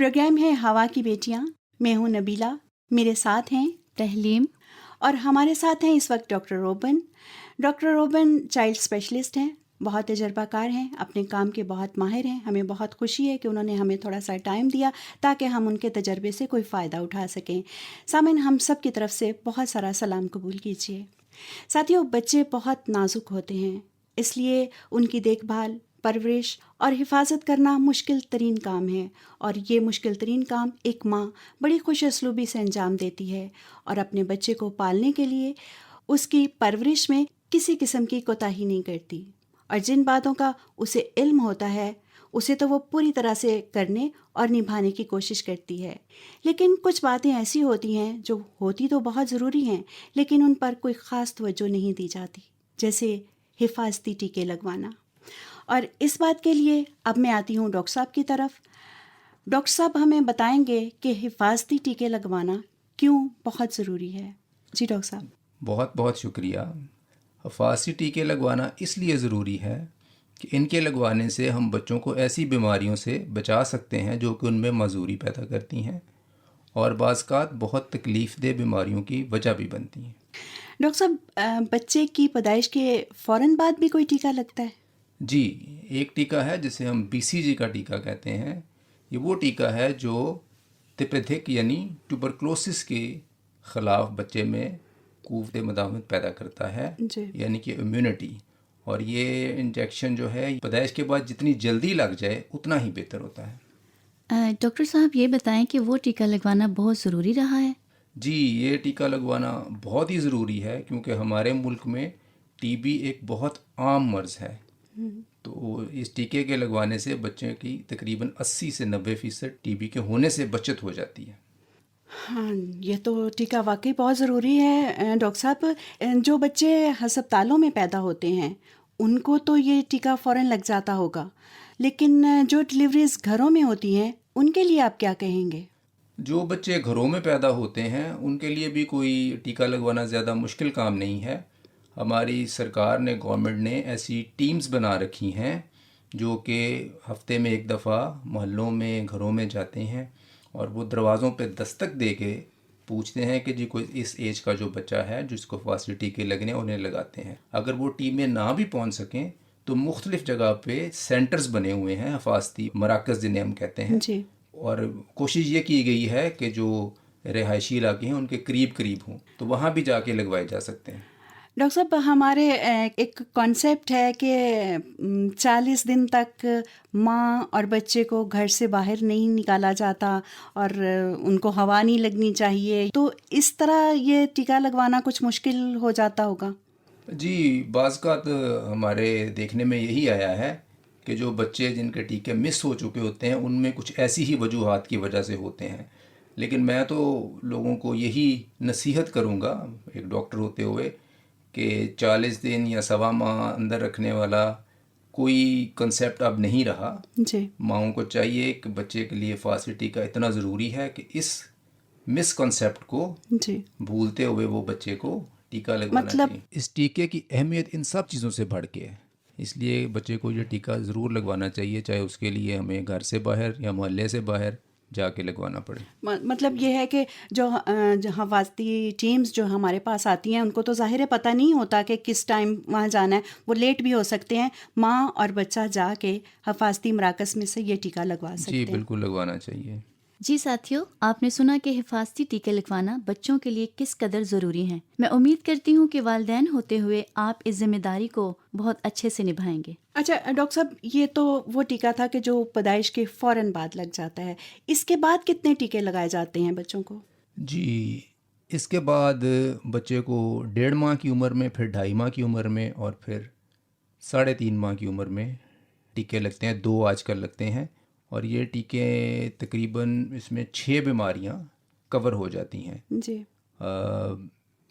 Programme है हवा की बेटियां। मैं हूं नबीला, मेरे साथ हैं تحلیم. और हमारे साथ हैं इस वक्त doctor Roban. Doctor Roban child specialist हैं, बहुत तजर्बाकार हैं, अपने काम के बहुत माहिर हैं। हमें बहुत खुशी है कि उन्होंने हमें थोड़ा सा टाइम दिया ताकि हम उनके तजर्बे से कोई फ़ायदा उठा सकें। सामिन, हम सब की तरफ से बहुत सारा सलाम कबूल कीजिए। साथियों, बच्चे बहुत नाजुक होते हैं, इसलिए उनकी देखभाल, परवरिश और हिफाजत करना मुश्किल तरीन काम है, और ये मुश्किल तरीन काम एक माँ बड़ी खुश असलूबी से अंजाम देती है और अपने बच्चे को पालने के लिए उसकी परवरिश में किसी किस्म की कोताही नहीं करती। और जिन बातों का उसे इल्म होता है उसे तो वो पूरी तरह से करने और निभाने की कोशिश करती है। लेकिन कुछ बातें ऐसी होती हैं जो होती तो बहुत ज़रूरी हैं, लेकिन उन पर कोई ख़ास तवज्जो नहीं दी जाती, जैसे हिफाजती टीके लगवाना। और इस बात के लिए अब मैं आती हूँ डॉक्टर साहब की तरफ। डॉक्टर साहब हमें बताएंगे कि हिफाजती टीके लगवाना क्यों बहुत ज़रूरी है। जी डॉक्टर साहब। बहुत बहुत शुक्रिया। हिफाजती टीके लगवाना इसलिए ज़रूरी है कि इनके लगवाने से हम बच्चों को ऐसी बीमारियों से बचा सकते हैं जो कि उनमें मजूरी पैदा करती हैं और बाज़-औक़ात बहुत तकलीफ़ दह बीमारियों की वजह भी बनती हैं। डॉक्टर साहब, बच्चे की पैदाइश के फ़ौरन बाद भी कोई टीका लगता है? जी, एक टीका है जिसे हम BCG का टीका कहते हैं। ये वो टीका है जो तिपथिक यानी ट्यूबरक्लोसिस के ख़िलाफ़ बच्चे में क़ुव्वत मदाफ़त पैदा करता है, यानी कि इम्यूनिटी। और ये इंजेक्शन जो है पैदाइश के बाद जितनी जल्दी लग जाए उतना ही बेहतर होता है। डॉक्टर साहब ये बताएं कि वो टीका लगवाना बहुत ज़रूरी रहा है? जी, ये टीका लगवाना बहुत ही ज़रूरी है क्योंकि हमारे मुल्क में TB एक बहुत आम मर्ज़ है। तो इस टीके के लगवाने से बच्चे की तकरीबन 80 से 90% TB के होने से बचत हो जाती है। हाँ, ये तो टीका वाकई बहुत ज़रूरी है। डॉक्टर साहब, जो बच्चे हस्पतालों में पैदा होते हैं उनको तो ये टीका फ़ौरन लग जाता होगा, लेकिन जो डिलीवरीज घरों में होती हैं उनके लिए आप क्या कहेंगे? जो बच्चे घरों में पैदा होते हैं उनके लिए भी कोई टीका लगवाना ज़्यादा मुश्किल काम नहीं है। हमारी सरकार ने, गवर्नमेंट ने ऐसी टीम्स बना रखी हैं जो कि हफ्ते में एक दफ़ा मोहल्लों में, घरों में जाते हैं और वो दरवाज़ों पे दस्तक दे के पूछते हैं कि जी कोई इस एज का जो बच्चा है जिसको हिफाजती टीके लगने उन्हें लगाते हैं। अगर वो टीमें ना भी पहुंच सकें तो मुख्तलिफ़ जगह पे सेंटर्स बने हुए हैं, हिफाजती मराकज़ जिन्हें हम कहते हैं जी। और कोशिश ये की गई है कि जो रिहायशी इलाके हैं उनके करीब करीब हों, तो वहाँ भी जाके लगवाए जा सकते हैं। डॉक्टर साहब, हमारे एक कॉन्सेप्ट है कि 40 दिन तक माँ और बच्चे को घर से बाहर नहीं निकाला जाता और उनको हवा नहीं लगनी चाहिए, तो इस तरह ये टीका लगवाना कुछ मुश्किल हो जाता होगा? जी, बाज़-औक़ात हमारे देखने में यही आया है कि जो बच्चे जिनके टीके मिस हो चुके होते हैं उनमें कुछ ऐसी ही वजूहात की वजह से होते हैं। लेकिन मैं तो लोगों को यही नसीहत करूँगा एक डॉक्टर होते हुए कि 40 दिन या सवा माह अंदर रखने वाला कोई कंसेप्ट अब नहीं रहा। जी। माँओं को चाहिए कि बच्चे के लिए हिफाजती टीका इतना ज़रूरी है कि इस मिसकंसेप्ट को जी। भूलते हुए वो बच्चे को टीका लगवाना चाहिए। इस टीके की अहमियत इन सब चीज़ों से बढ़ के है, इसलिए बच्चे को ये टीका ज़रूर लगवाना चाहिए, चाहे उसके लिए हमें घर से बाहर या मोहल्ले से बाहर जाके लगवाना पड़े। मतलब ये है कि जो हिफाजती टीम्स जो हमारे पास आती हैं उनको तो ज़ाहिर है पता नहीं होता कि किस टाइम वहाँ जाना है, वो लेट भी हो सकते हैं। माँ और बच्चा जाके हिफाजती मराकज़ में से ये टीका लगवा सकते जी हैं। बिल्कुल लगवाना चाहिए। जी साथियों, आपने सुना कि हिफाजती टीके लगवाना बच्चों के लिए किस कदर ज़रूरी हैं। मैं उम्मीद करती हूँ कि वालिदैन होते हुए आप इस जिम्मेदारी को बहुत अच्छे से निभाएंगे। अच्छा डॉक्टर साहब, ये तो वो टीका था कि जो पैदाइश के फ़ौरन बाद लग जाता है, इसके बाद कितने टीके लगाए जाते हैं बच्चों को? जी, इसके बाद बच्चे को 1.5 माह की उम्र में, फिर 2.5 माह की उम्र में और फिर 3.5 माह की उम्र में टीके लगते हैं। 2 आजकल लगते हैं और ये टीके तकरीबन इसमें 6 बीमारियां कवर हो जाती हैं। जी।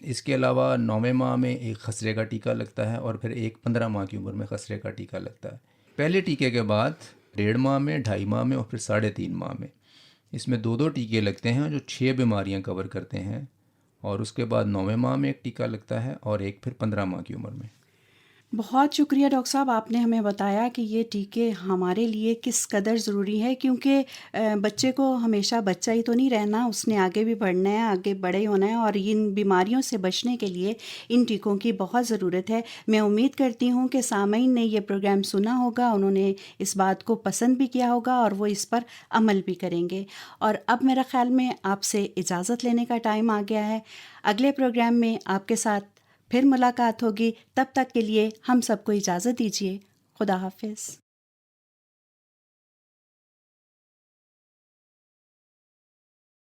इसके अलावा 9वें माह में एक खसरे का टीका लगता है और फिर एक 15 माह की उम्र में खसरे का टीका लगता है। पहले टीके के बाद 1.5 माह में, 2.5 माह में और फिर 3.5 माह में इसमें 2-2 टीके लगते हैं जो 6 बीमारियां कवर करते हैं। और उसके बाद 9वें माह में एक टीका लगता है और एक फिर 15 माह की उम्र में। بہت شکریہ ڈاکٹر صاحب، آپ نے ہمیں بتایا کہ یہ ٹیکے ہمارے لیے کس قدر ضروری ہے، کیونکہ بچے کو ہمیشہ بچہ ہی تو نہیں رہنا، اس نے آگے بھی بڑھنا ہے، آگے بڑے ہونا ہے، اور ان بیماریوں سے بچنے کے لیے ان ٹیکوں کی بہت ضرورت ہے۔ میں امید کرتی ہوں کہ سامعین نے یہ پروگرام سنا ہوگا، انہوں نے اس بات کو پسند بھی کیا ہوگا اور وہ اس پر عمل بھی کریں گے۔ اور اب میرا خیال میں آپ سے اجازت لینے کا ٹائم آ گیا ہے۔ اگلے پروگرام میں آپ کے ساتھ پھر ملاقات ہوگی، تب تک کے لیے ہم سب کو اجازت دیجیے۔ خدا حافظ۔